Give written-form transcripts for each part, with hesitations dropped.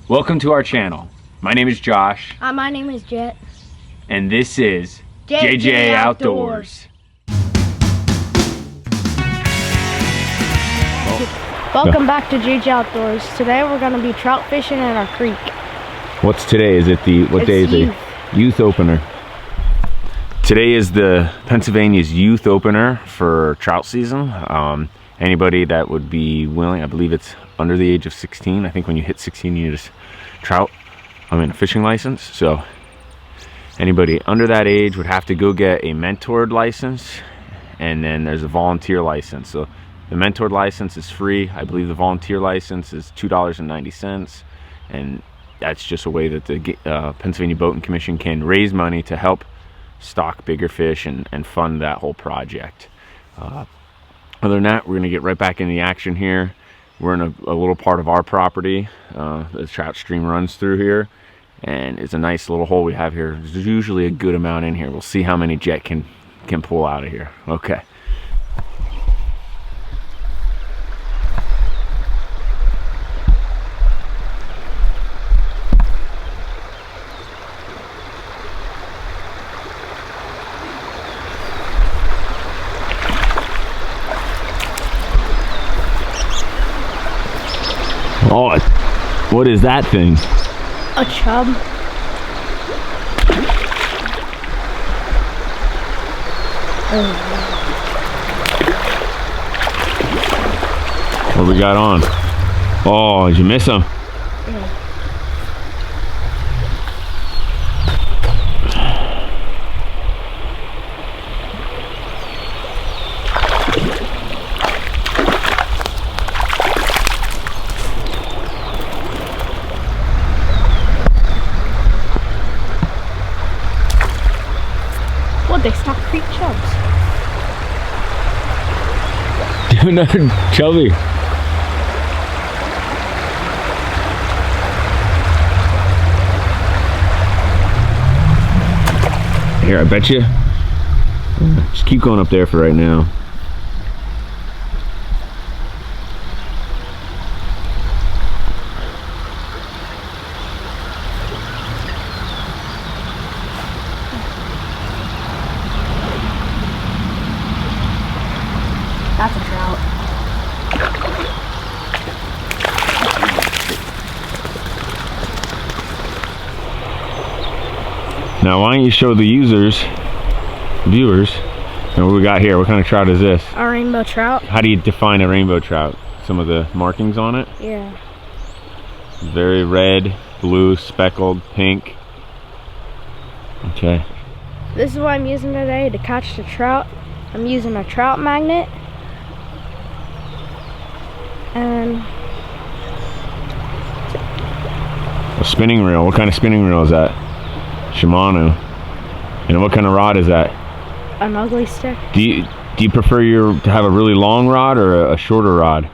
Welcome to our channel. My name is Josh. My name is Jett. And this is JJ Outdoors. Welcome back to JJ Outdoors. Today we're going to be trout fishing in our creek. What's today? Is it what day is it? Youth opener. Today is the Pennsylvania's youth opener for trout season. Anybody that would be willing, I believe it's under the age of 16. I think when you hit 16 you need a fishing license. So anybody under that age would have to go get a mentored license, and then there's a volunteer license. So the mentored license is free. I believe the volunteer license is $2.90, and that's just a way that the Pennsylvania Boating Commission can raise money to help stock bigger fish and fund that whole project. Other than that, we're going to get right back in the action here. We're in a little part of our property. The trout stream runs through here, and it's a nice little hole we have here. There's usually a good amount in here. We'll see how many Jett can pull out of here. Okay. Oh, what is that thing? A chub. What we got on? Oh, did you miss him? Yeah. They stock creek chubs. Another chubby. Here, I bet you. Just keep going up there for right now. That's a trout. Now, why don't you show the viewers, what we got here? What kind of trout is this? A rainbow trout. How do you define a rainbow trout? Some of the markings on it? Yeah. Very red, blue, speckled, pink. Okay. This is what I'm using today to catch the trout. I'm using a trout magnet. And a spinning reel. What kind of spinning reel is that? Shimano. And what kind of rod is that? an ugly stick. Do you prefer to have a really long rod or a shorter rod?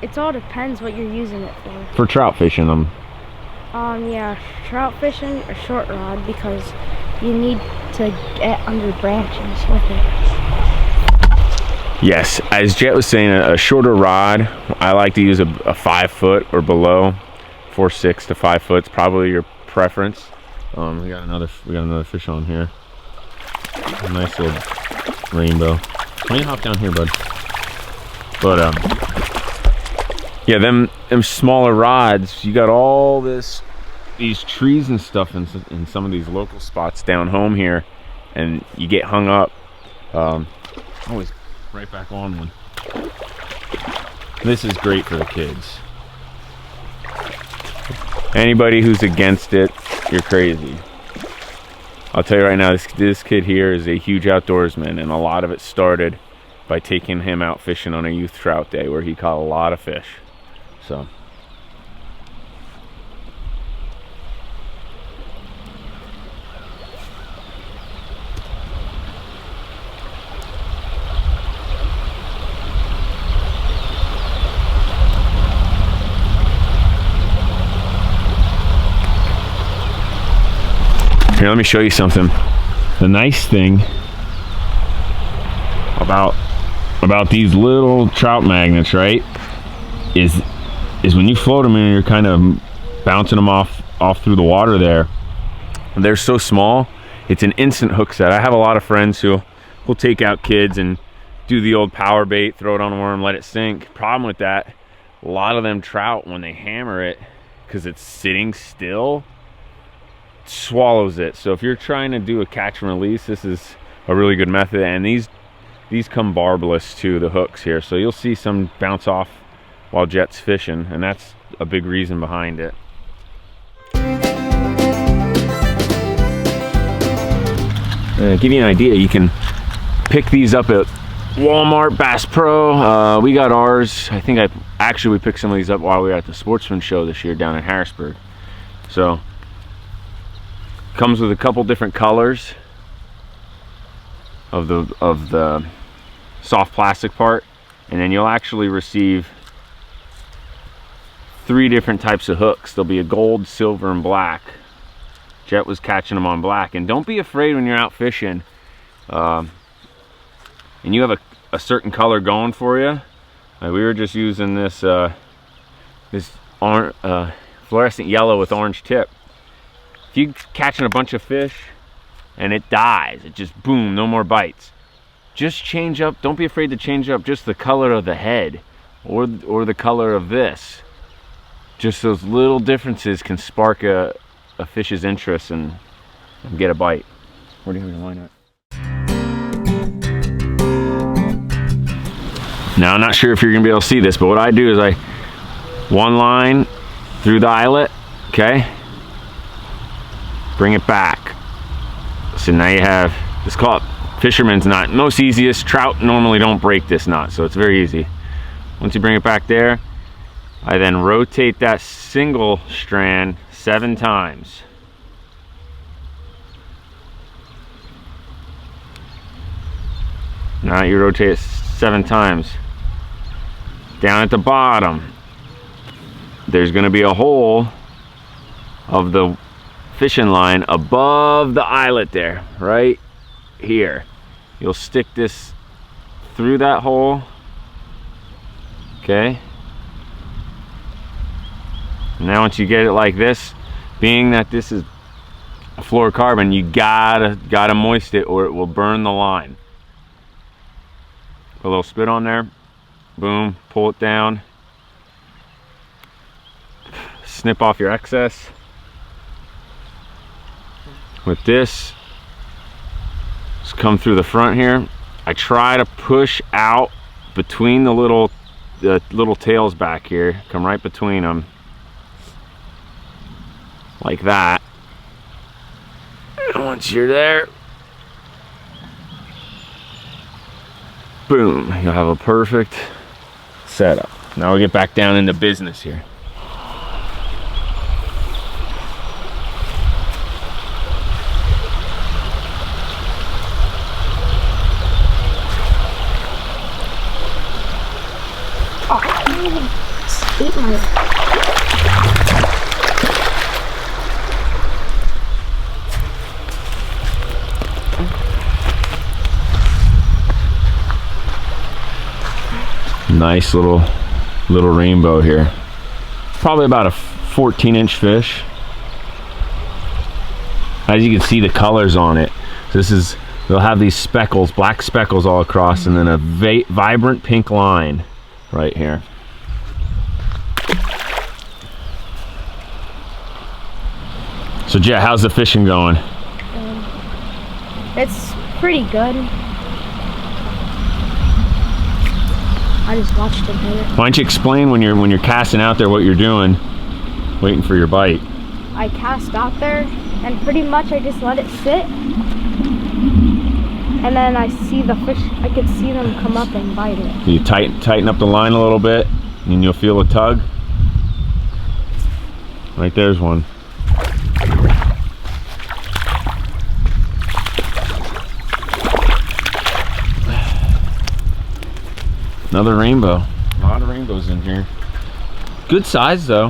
It all depends what you're using it for. For trout fishing, yeah, trout fishing a short rod because you need to get under branches with it. Yes, as Jett was saying, a shorter rod. I like to use a 5 foot or below. 4.6 to 5 foot is probably your preference. We got another fish on here. A nice little rainbow. Let me hop down here, bud. But yeah, them smaller rods. You got all these trees and stuff in some of these local spots down home here, and you get hung up. Always right back on one. This is great for the kids. Anybody who's against it, you're crazy. I'll tell you right now, this kid here is a huge outdoorsman, and a lot of it started by taking him out fishing on a youth trout day where he caught a lot of fish. So here, let me show you something. The nice thing about these little trout magnets, right, is is when you float them and you're kind of bouncing them off through the water there. They're so small, it's an instant hook set. I have a lot of friends who will take out kids and do the old power bait, throw it on a worm, let it sink. Problem with that, a lot of them trout, when they hammer it, because it's sitting still, swallows it. So if you're trying to do a catch and release, this is a really good method. And these come barbless too, the hooks here, so you'll see some bounce off while Jett's fishing, and that's a big reason behind it. Give you an idea, you can pick these up at Walmart, Bass Pro. We got ours, I think we picked some of these up while we were at the Sportsman show this year down in Harrisburg. So comes with a couple different colors of the soft plastic part, and then you'll actually receive 3 different types of hooks. There'll be a gold, silver, and black. Jett was catching them on black. And don't be afraid when you're out fishing and you have a certain color going for you. We were just using this fluorescent yellow with orange tip. If you're catching a bunch of fish and it dies, it just boom, no more bites, just change up. Don't be afraid to change up just the color of the head or the color of this. Just those little differences can spark a fish's interest and get a bite. Where do you have your line at? Now I'm not sure if you're gonna be able to see this, but what I do is I one line through the eyelet, okay? Bring it back. So now you have, it's called Fisherman's knot. Most easiest, trout normally don't break this knot, so it's very easy. Once you bring it back there, I then rotate that single strand 7 times. Now you rotate it 7 times. Down at the bottom, there's going to be a hole of the fishing line above the eyelet there, right here. You'll stick this through that hole, okay? Now once you get it like this, being that this is a fluorocarbon, you gotta moist it or it will burn the line. Put a little spit on there, boom, pull it down, snip off your excess. With this, just come through the front here. I try to push out between the little tails back here, come right between them, like that. And once you're there, boom, you'll have a perfect setup. Now we get back down into business here. Oh, I can't even eat my... Nice little rainbow here. Probably about a 14-inch fish. As you can see, the colors on it. This is, they'll have these speckles, black speckles all across, and then a vibrant pink line right here. So Jett, how's the fishing going? It's pretty good. I just watched it hit it. Why don't you explain when you're casting out there what you're doing, waiting for your bite? I cast out there and pretty much I just let it sit. And then I see the fish, I could see them come up and bite it. So you tighten up the line a little bit and you'll feel a tug. Right there's one. Another rainbow. A lot of rainbows in here. Good size though.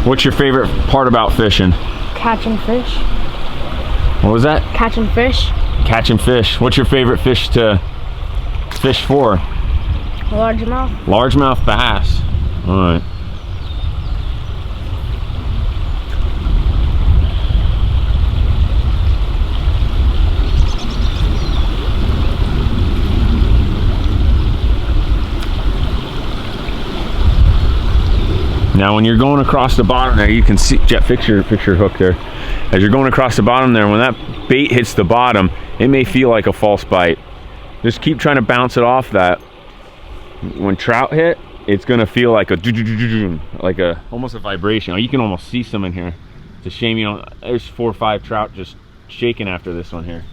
What's your favorite part about fishing? Catching fish. What was that? Catching fish. Catching fish. What's your favorite fish to fish for? Largemouth. Largemouth bass. All right. Now when you're going across the bottom there, you can see, Jett, fix your hook there. As you're going across the bottom there, when that bait hits the bottom, it may feel like a false bite. Just keep trying to bounce it off that. When trout hit, it's gonna feel like almost a vibration. You can almost see some in here. It's a shame you don't, there's 4 or 5 trout just shaking after this one here.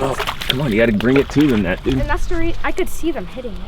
Oh, come on, you gotta bring it to the net, dude. And that's the reason I could see them hitting it.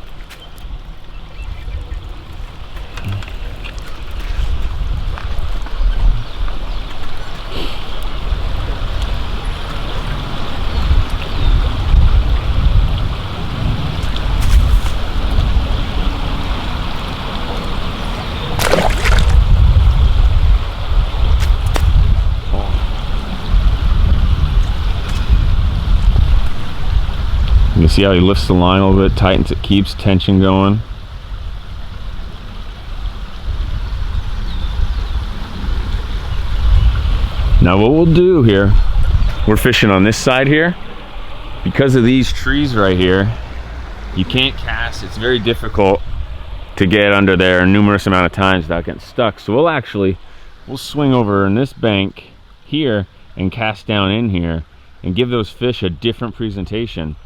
You see how he lifts the line a little bit, tightens it, keeps tension going. Now what we'll do here, we're fishing on this side here. Because of these trees right here, you can't cast. It's very difficult to get under there numerous amount of times without getting stuck. So we'll swing over in this bank here and cast down in here and give those fish a different presentation.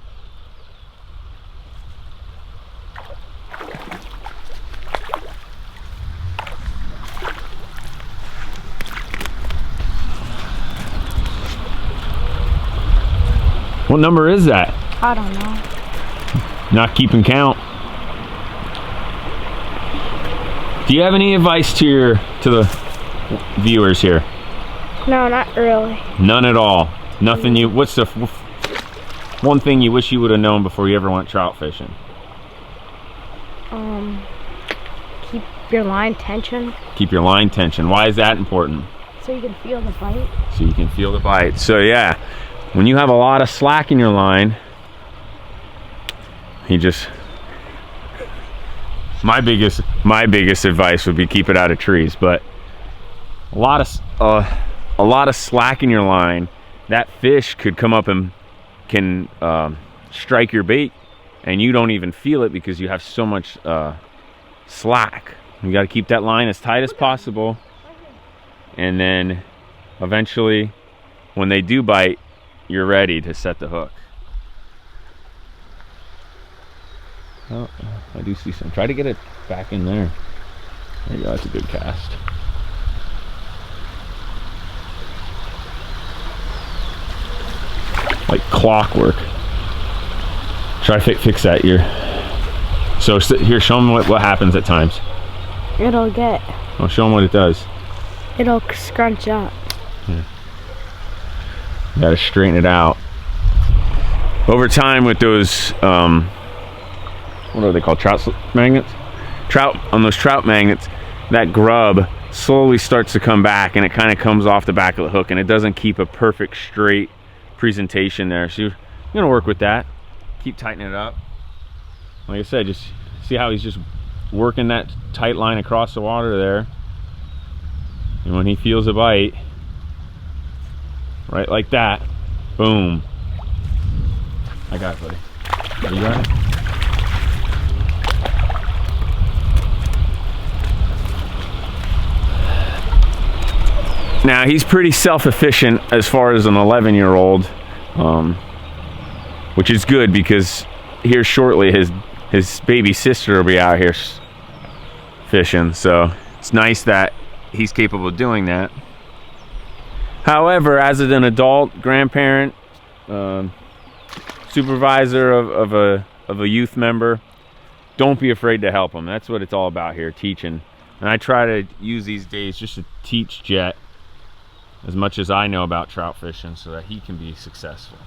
What number is that? I don't know. Not keeping count. Do you have any advice to the viewers here? No, not really. None at all. Nothing. What's the one thing you wish you would have known before you ever went trout fishing? Keep your line tension. Keep your line tension. Why is that important? So you can feel the bite. So you can feel the bite. So yeah, when you have a lot of slack in your line, my biggest advice would be keep it out of trees. But a lot of slack in your line, that fish could come up and can strike your bait, and you don't even feel it because you have so much slack. You got to keep that line as tight as possible, and then eventually, when they do bite, you're ready to set the hook. Oh, I do see some. Try to get it back in there. There you go. That's a good cast. Like clockwork. Try to fix that here. So here, show them what happens at times. It'll get. I'll show them what it does. It'll scrunch up. Yeah. You gotta straighten it out. Over time with those, what are they called? Trout magnets? On those trout magnets, that grub slowly starts to come back, and it kind of comes off the back of the hook, and it doesn't keep a perfect straight presentation there. So you're gonna work with that. Keep tightening it up. Like I said, just see how he's just working that tight line across the water there. And when he feels a bite, right like that, boom. I got it, buddy. You got it? Now he's pretty self-efficient as far as an 11-year-old, which is good because here shortly his baby sister will be out here fishing. So it's nice that he's capable of doing that. However, as an adult, grandparent, supervisor of a youth member, don't be afraid to help them. That's what it's all about here, teaching. And I try to use these days just to teach Jett as much as I know about trout fishing so that he can be successful.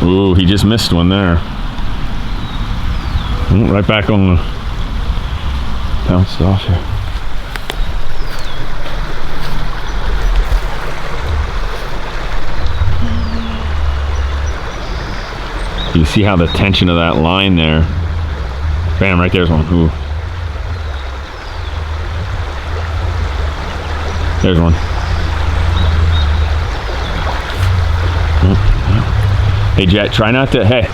Ooh, he just missed one there. Ooh, right back on the... Bounced off here. You see how the tension of that line there. Bam, right there's one. Ooh. There's one. Hey Jett, try not to, hey,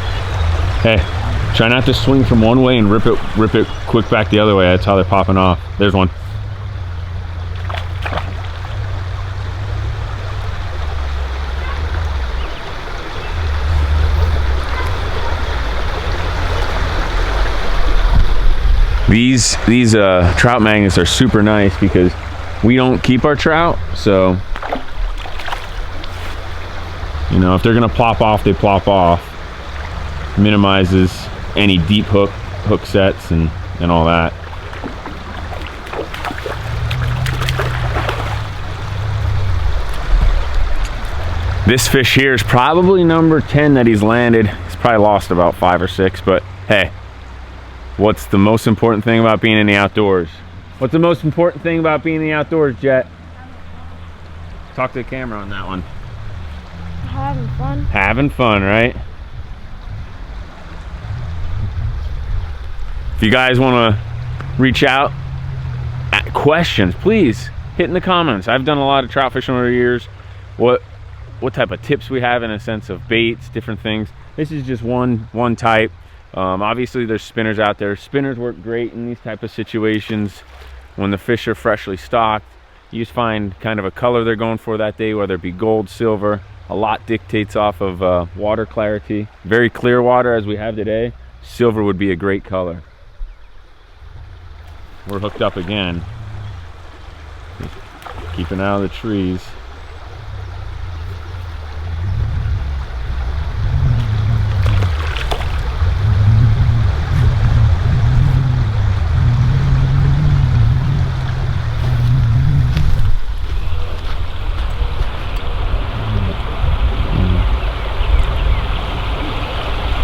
try not to swing from one way and rip it quick back the other way. That's how they're popping off. There's one. These trout magnets are super nice because we don't keep our trout, so you know, if they're gonna plop off, they plop off. Minimizes any deep hook sets and all that. This fish here is probably number 10 that he's landed. He's probably lost about 5 or 6, but hey, what's the most important thing about being in the outdoors? What's the most important thing about being in the outdoors, Jett? Talk to the camera on that one. Having fun. Having fun, right? If you guys want to reach out, questions, please hit in the comments. I've done a lot of trout fishing over the years. What type of tips we have in a sense of baits, different things. This is just one type. Obviously there's spinners out there. Spinners work great in these type of situations when the fish are freshly stocked. You just find kind of a color they're going for that day, whether it be gold, silver. A lot dictates off of water clarity. Very clear water as we have today, silver would be a great color. We're hooked up again. Keeping out of the trees.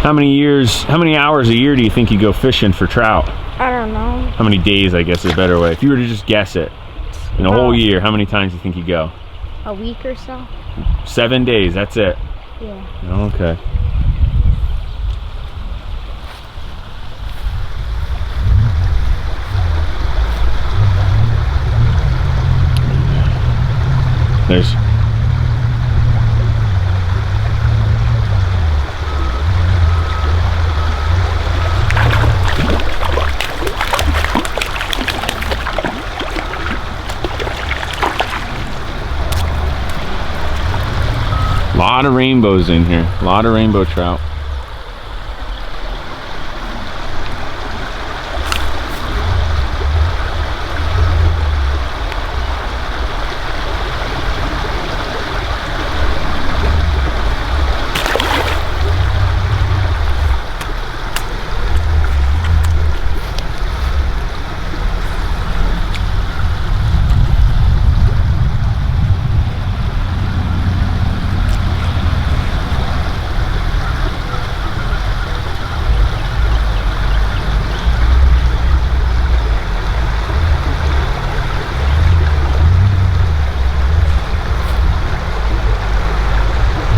How many hours a year do you think you go fishing for trout? I don't know. How many days, I guess is a better way. If you were to just guess it, in a whole year, how many times do you think you go? A week or so. 7 days, that's it? Yeah. Okay. There's... a lot of rainbows in here. A lot of rainbow trout.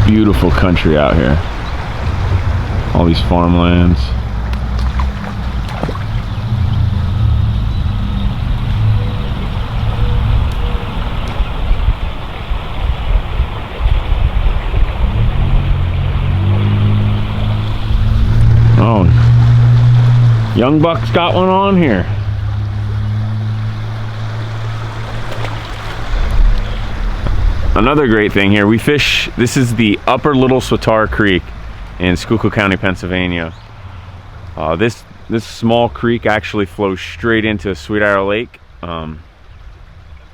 Beautiful country out here. All these farmlands. Oh, young buck's got one on here. Another great thing here, we fish, this is the upper Little Swatara Creek in Schuylkill County, Pennsylvania. This small creek actually flows straight into Sweet Arrow Lake.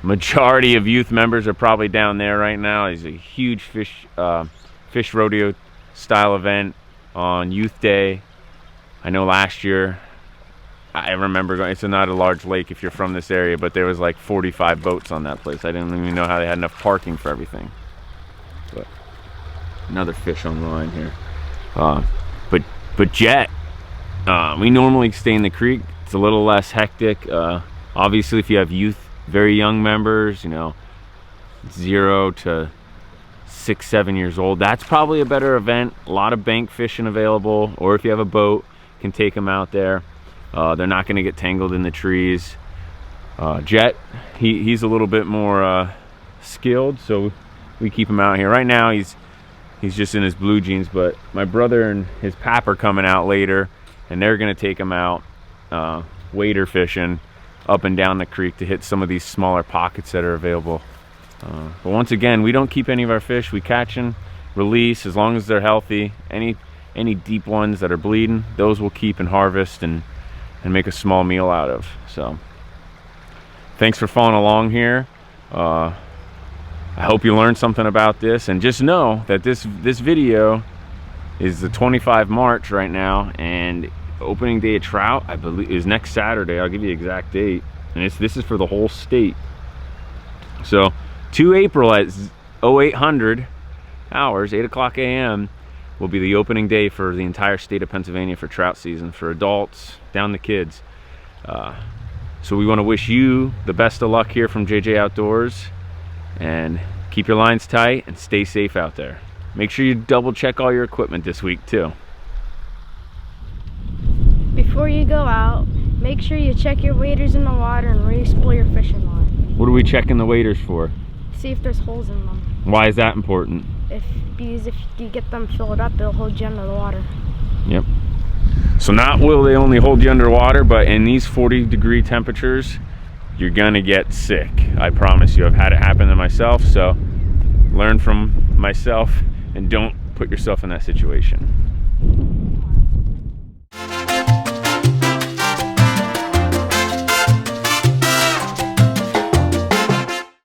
Majority of youth members are probably down there right now. It's a huge fish rodeo style event on Youth Day. I know last year, I remember going, it's not a large lake if you're from this area, but there was like 45 boats on that place. I didn't even know how they had enough parking for everything. But another fish on the line here. But Jett, we normally stay in the creek. It's a little less hectic. Obviously, if you have youth, very young members, you know, 0 to 6, 7 years old, that's probably a better event. A lot of bank fishing available, or if you have a boat, you can take them out there. They're not going to get tangled in the trees. Jett, he's a little bit more skilled, so we keep him out here. Right now, he's just in his blue jeans, but my brother and his pap are coming out later, and they're going to take him out wader fishing up and down the creek to hit some of these smaller pockets that are available. But once again, we don't keep any of our fish. We catch and release as long as they're healthy. Any deep ones that are bleeding, those we'll keep and harvest and make a small meal out of. So thanks for following along here. I hope you learned something about this, and just know that this video is the 25 March right now, and opening day of trout, I believe, is next Saturday. I'll give you the exact date, and this is for the whole state. So 2 April at 0800 hours, 8 o'clock a.m. will be the opening day for the entire state of Pennsylvania for trout season, for adults down to kids. So we want to wish you the best of luck here from JJ Outdoors, and keep your lines tight and stay safe out there. Make sure you double check all your equipment this week too. Before you go out, make sure you check your waders in the water and re-spool your fishing line. What are we checking the waders for? See if there's holes in them. Why is that important? Because if you get them filled up, they'll hold you under the water. Yep. So not will they only hold you underwater, but in these 40-degree temperatures, you're gonna get sick. I promise you. I've had it happen to myself, so learn from myself and don't put yourself in that situation.